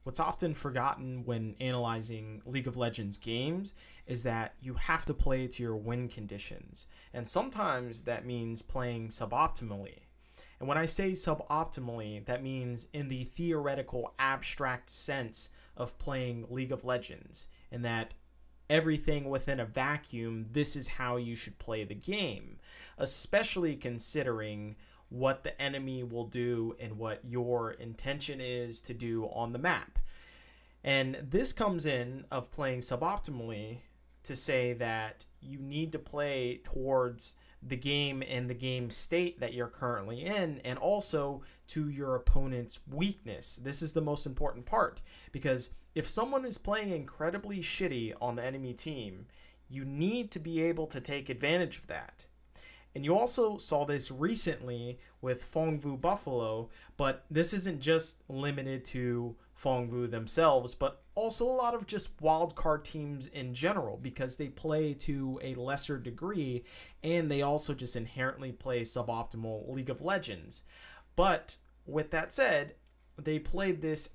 what's often forgotten when analyzing League of Legends games is that you have to play to your win conditions. And sometimes that means playing suboptimally. And when I say suboptimally, that means in the theoretical abstract sense of playing League of Legends, and that everything within a vacuum, this is how you should play the game, especially considering what the enemy will do and what your intention is to do on the map. And this comes in of playing suboptimally to say that you need to play towards the game and the game state that you're currently in, and also to your opponent's weakness. This is the most important part, because if someone is playing incredibly shitty on the enemy team, you need to be able to take advantage of that. And you also saw this recently with Fongvu Buffalo, but this isn't just limited to Fongvu themselves, but also a lot of just wildcard teams in general, because they play to a lesser degree and they also just inherently play suboptimal League of Legends. But with that said, they played this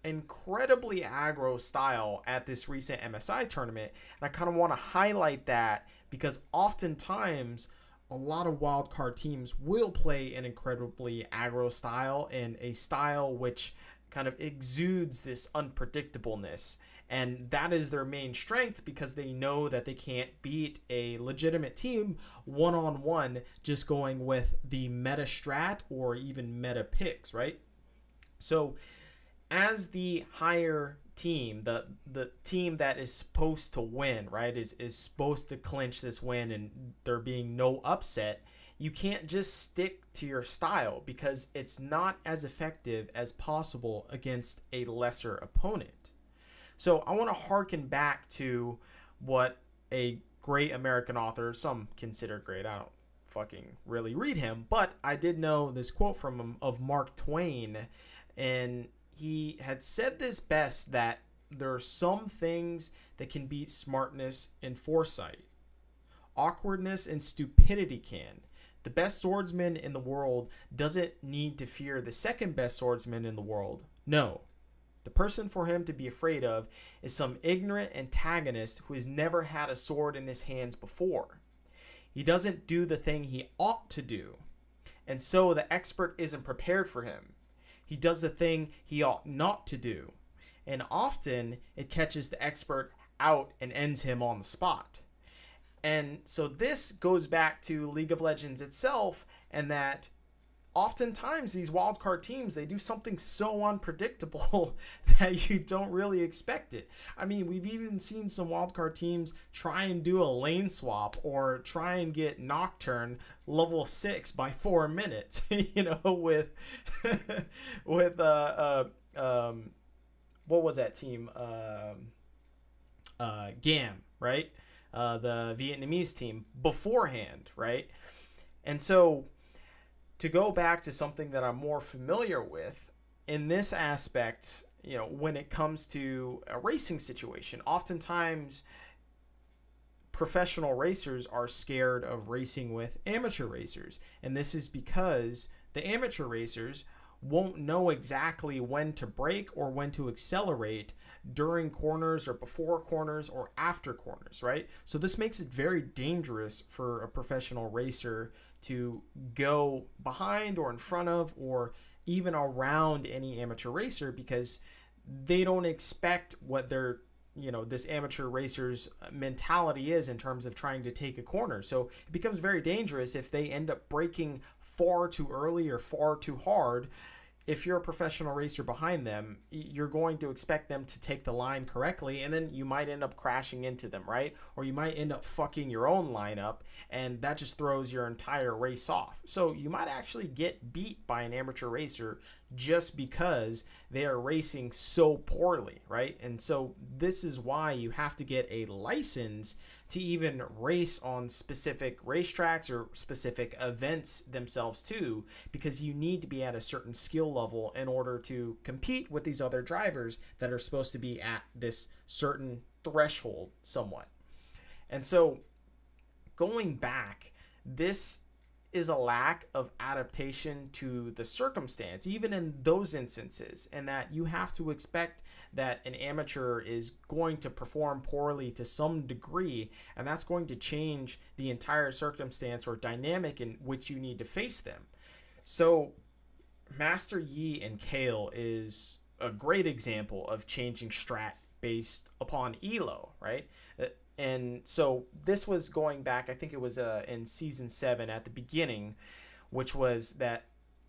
incredibly aggro style at this recent MSI tournament, and I kind of want to highlight that because oftentimes a lot of wildcard teams will play an incredibly aggro style, and a style which kind of exudes this unpredictableness, and that is their main strength because they know that they can't beat a legitimate team one-on-one just going with the meta strat or even meta picks, right? So as the higher team, the team that is supposed to win, right, is supposed to clinch this win and there being no upset, you can't just stick to your style because it's not as effective as possible against a lesser opponent. So I want to harken back to what a great American author, some consider great, I don't fucking really read him, but I did know this quote from him of Mark Twain, and he had said this best, that there are some things that can beat smartness and foresight. Awkwardness and stupidity can. The best swordsman in the world doesn't need to fear the second best swordsman in the world. No. The person for him to be afraid of is some ignorant antagonist who has never had a sword in his hands before. He doesn't do the thing he ought to do, and so the expert isn't prepared for him. He does the thing he ought not to do, and often it catches the expert out and ends him on the spot. And so this goes back to League of Legends itself, and that oftentimes these wildcard teams, they do something so unpredictable that you don't really expect it. I mean, we've even seen some wildcard teams try and do a lane swap or try and get Nocturne level 6 by 4 minutes, you know, with with what was that team? GAM, right? The Vietnamese team beforehand, right? And so to go back to something that I'm more familiar with in this aspect, you know, when it comes to a racing situation, oftentimes professional racers are scared of racing with amateur racers. And this is because the amateur racers won't know exactly when to brake or when to accelerate during corners or before corners or after corners, right? So this makes it very dangerous for a professional racer to go behind or in front of or even around any amateur racer, because they don't expect what their, you know, this amateur racer's mentality is in terms of trying to take a corner. So it becomes very dangerous if they end up braking far too early or far too hard. If you're a professional racer behind them, you're going to expect them to take the line correctly, and then you might end up crashing into them, right? Or you might end up fucking your own lineup, and that just throws your entire race off. So you might actually get beat by an amateur racer just because they are racing so poorly, right? And so this is why you have to get a license to even race on specific racetracks or specific events themselves too, because you need to be at a certain skill level in order to compete with these other drivers that are supposed to be at this certain threshold somewhat. And so going back, this is a lack of adaptation to the circumstance, even in those instances, and that you have to expect that an amateur is going to perform poorly to some degree, and that's going to change the entire circumstance or dynamic in which you need to face them. So, Master Yi and Kale is a great example of changing strat based upon elo, right? And so this was going back, I think it was in season 7 at the beginning, which was that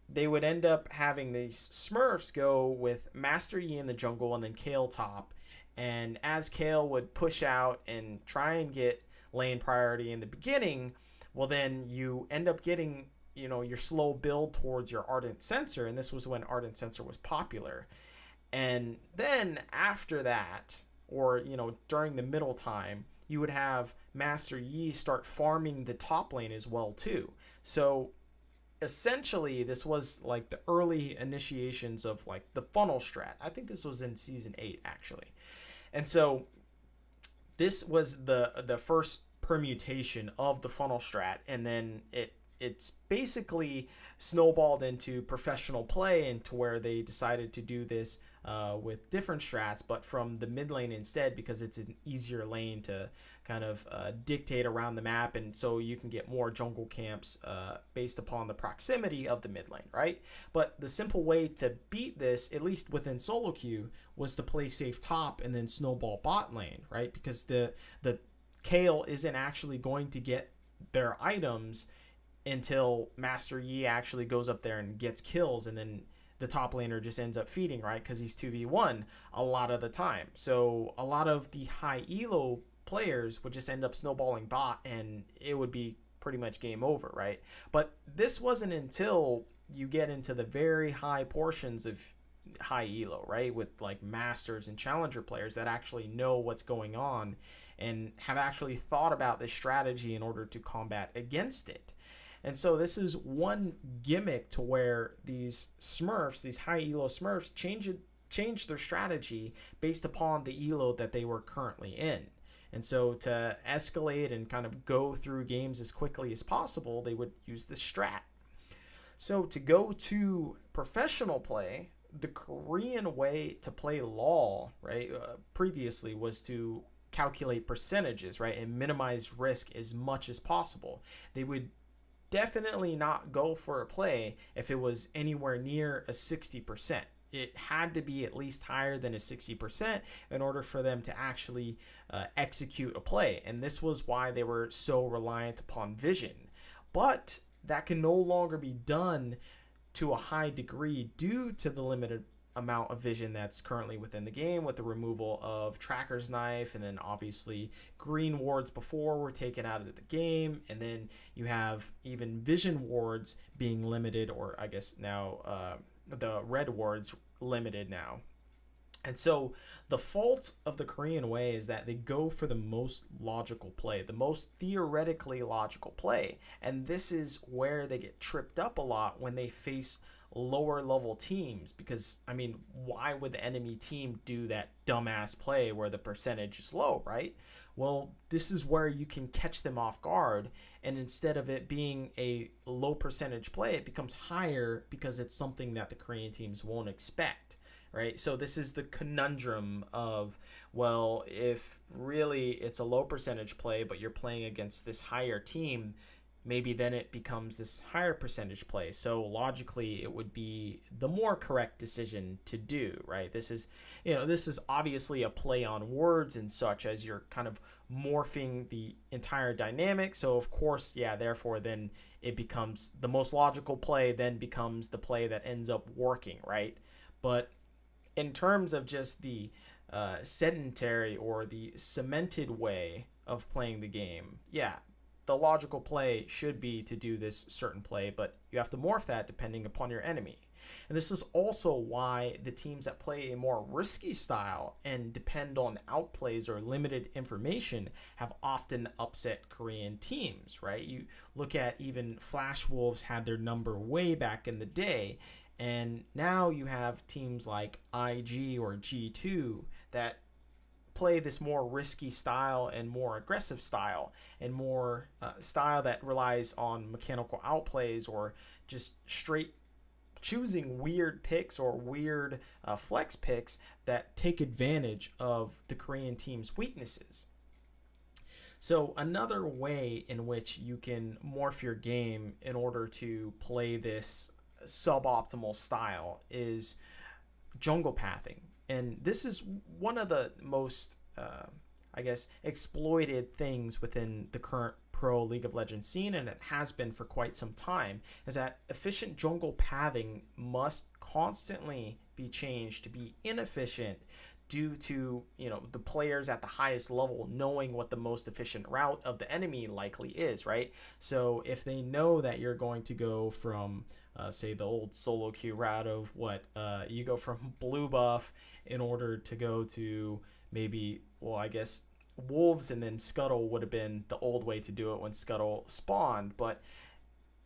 they would end up having these Smurfs go with Master Yi in the jungle and then Kale top. And as Kale would push out and try and get lane priority in the beginning, well, then you end up getting, your slow build towards your Ardent Sensor. And this was when Ardent Sensor was popular. And then after that, or, during the middle time, you would have Master Yi start farming the top lane as well too. So essentially this was like the early initiations of like the funnel strat. I think this was in season 8 actually. And so this was the first permutation of the funnel strat, and then it's basically snowballed into professional play, into where they decided to do this with different strats, but from the mid lane instead, because it's an easier lane to kind of dictate around the map, and so you can get more jungle camps based upon the proximity of the mid lane, right? But the simple way to beat this, at least within solo queue, was to play safe top and then snowball bot lane, right? Because the Kale isn't actually going to get their items until Master Yi actually goes up there and gets kills, and then the top laner just ends up feeding, right? Because he's 2v1 a lot of the time. So a lot of the high elo players would just end up snowballing bot, and it would be pretty much game over, right? But this wasn't until you get into the very high portions of high elo, right? With like masters and challenger players that actually know what's going on and have actually thought about this strategy in order to combat against it. And so this is one gimmick to where these Smurfs, these high elo Smurfs, change their strategy based upon the elo that they were currently in. And so to escalate and kind of go through games as quickly as possible, they would use the strat. So to go to professional play, the Korean way to play LoL, right, previously was to calculate percentages, right, and minimize risk as much as possible. They would definitely not go for a play if it was anywhere near a 60%. It had to be at least higher than a 60% in order for them to actually execute a play. And this was why they were so reliant upon vision. But that can no longer be done to a high degree due to the limited amount of vision that's currently within the game, with the removal of Tracker's Knife, and then obviously green wards before were taken out of the game, and then you have even vision wards being limited, or I guess now the red wards limited now. And so the fault of the Korean way is that they go for the most logical play, the most theoretically logical play, and this is where they get tripped up a lot when they face lower level teams, because I mean, why would the enemy team do that dumbass play where the percentage is low, right? Well, this is where you can catch them off guard, and instead of it being a low percentage play, it becomes higher because it's something that the Korean teams won't expect, right? So this is the conundrum of, well, if really it's a low percentage play but you're playing against this higher team, maybe then it becomes this higher percentage play. So logically, it would be the more correct decision to do, right? This is obviously a play on words and such, as you're kind of morphing the entire dynamic. So of course, yeah, therefore then it becomes the most logical play, then becomes the play that ends up working, right? But in terms of just the sedentary or the cemented way of playing the game, yeah, the logical play should be to do this certain play, but you have to morph that depending upon your enemy. And this is also why the teams that play a more risky style and depend on outplays or limited information have often upset Korean teams, right? You look at even Flash Wolves had their number way back in the day, and now you have teams like IG or G2 that play this more risky style and more aggressive style and more style that relies on mechanical outplays or just straight choosing weird picks or weird flex picks that take advantage of the Korean team's weaknesses. So another way in which you can morph your game in order to play this suboptimal style is jungle pathing. And this is one of the most, exploited things within the current pro League of Legends scene, and it has been for quite some time, is that efficient jungle pathing must constantly be changed to be inefficient due to, the players at the highest level knowing what the most efficient route of the enemy likely is, right? So if they know that you're going to go from, say, the old solo queue route of you go from blue buff in order to go to maybe, Wolves, and then Scuttle would have been the old way to do it when Scuttle spawned. But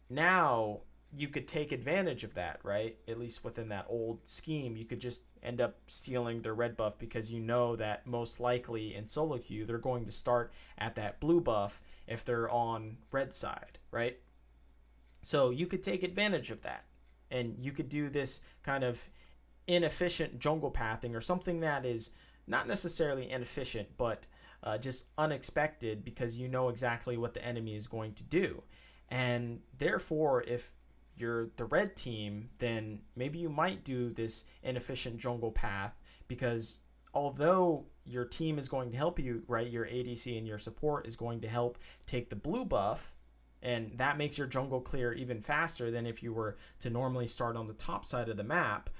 now you could take advantage of that, right? At least within that old scheme, you could just end up stealing their red buff because you know that most likely in solo queue they're going to start at that blue buff if they're on red side, right? So you could take advantage of that, and you could do this kind of inefficient jungle pathing, or something that is not necessarily inefficient, but just unexpected, because you know exactly what the enemy is going to do. And therefore, if you're the red team, then maybe you might do this inefficient jungle path, because although your team is going to help you, right, your ADC and your support is going to help take the blue buff, and that makes your jungle clear even faster than if you were to normally start on the top side of the map.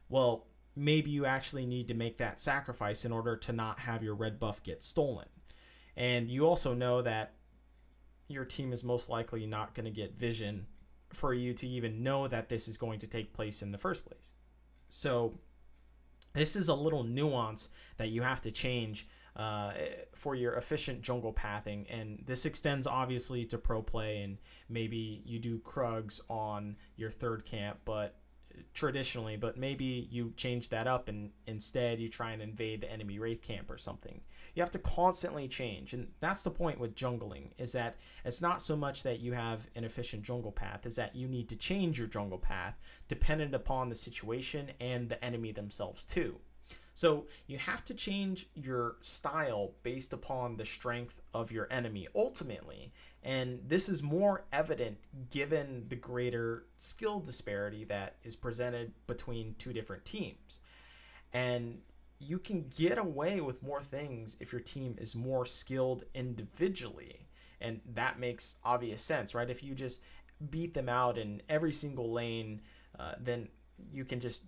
Well, maybe you actually need to make that sacrifice in order to not have your red buff get stolen. And you also know that your team is most likely not going to get vision for you to even know that this is going to take place in the first place. So this is a little nuance that you have to change for your efficient jungle pathing, and this extends obviously to pro play, and maybe you do Krugs on your third camp, but maybe you change that up and instead you try and invade the enemy wraith camp or something. You have to constantly change, and that's the point with jungling, is that it's not so much that you have an efficient jungle path, is that you need to change your jungle path dependent upon the situation and the enemy themselves too. So you have to change your style based upon the strength of your enemy ultimately, and this is more evident given the greater skill disparity that is presented between two different teams. And you can get away with more things if your team is more skilled individually, and that makes obvious sense, right? If you just beat them out in every single lane, then you can just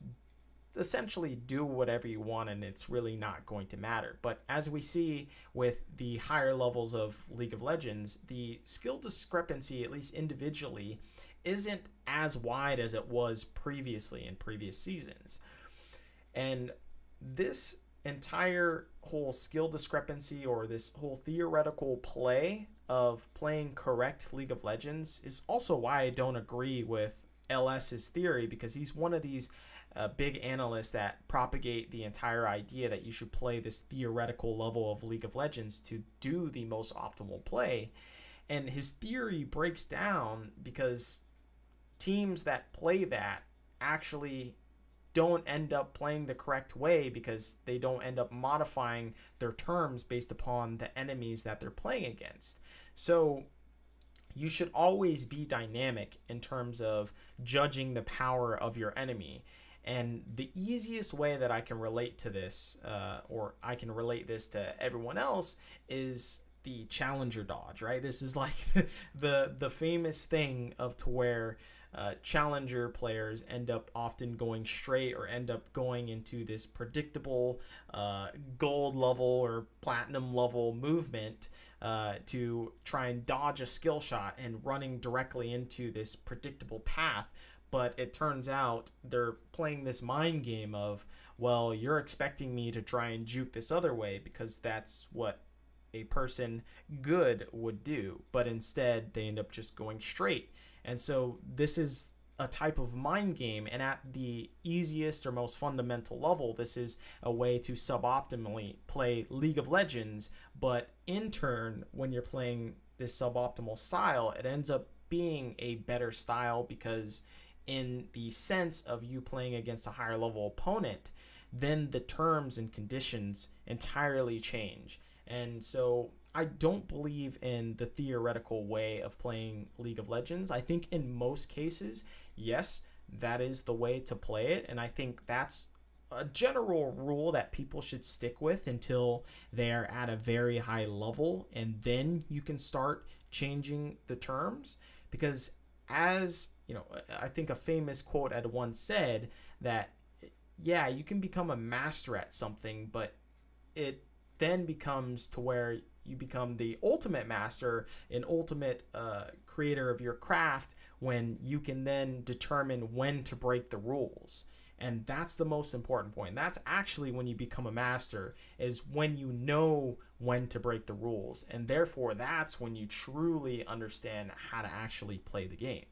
essentially do whatever you want, and it's really not going to matter. But as we see with the higher levels of League of Legends, the skill discrepancy, at least individually, isn't as wide as it was previously in previous seasons. And this entire whole skill discrepancy, or this whole theoretical play of playing correct League of Legends, is also why I don't agree with LS's theory, because he's one of these big analysts that propagate the entire idea that you should play this theoretical level of League of Legends to do the most optimal play. And his theory breaks down because teams that play that actually don't end up playing the correct way, because they don't end up modifying their terms based upon the enemies that they're playing against. So you should always be dynamic in terms of judging the power of your enemy. And the easiest way that I can relate to this, or I can relate this to everyone else, is the challenger dodge, right? This is like the famous thing of to where challenger players end up often going straight, or end up going into this predictable gold level or platinum level movement to try and dodge a skill shot and running directly into this predictable path. But it turns out they're playing this mind game of, well, you're expecting me to try and juke this other way because that's what a person good would do. But instead, they end up just going straight. And so this is a type of mind game, and at the easiest or most fundamental level, this is a way to suboptimally play League of Legends. But in turn, when you're playing this suboptimal style, it ends up being a better style, because in the sense of you playing against a higher level opponent, then the terms and conditions entirely change. And so I don't believe in the theoretical way of playing League of Legends. I think in most cases, yes, that is the way to play it. And I think that's a general rule that people should stick with until they're at a very high level. And then you can start changing the terms. Because as you know, I think a famous quote had once said that, yeah, you can become a master at something, but it then becomes to where you become the ultimate master, an ultimate creator of your craft, when you can then determine when to break the rules. And that's the most important point. That's actually when you become a master, is when you know when to break the rules. And therefore, that's when you truly understand how to actually play the game.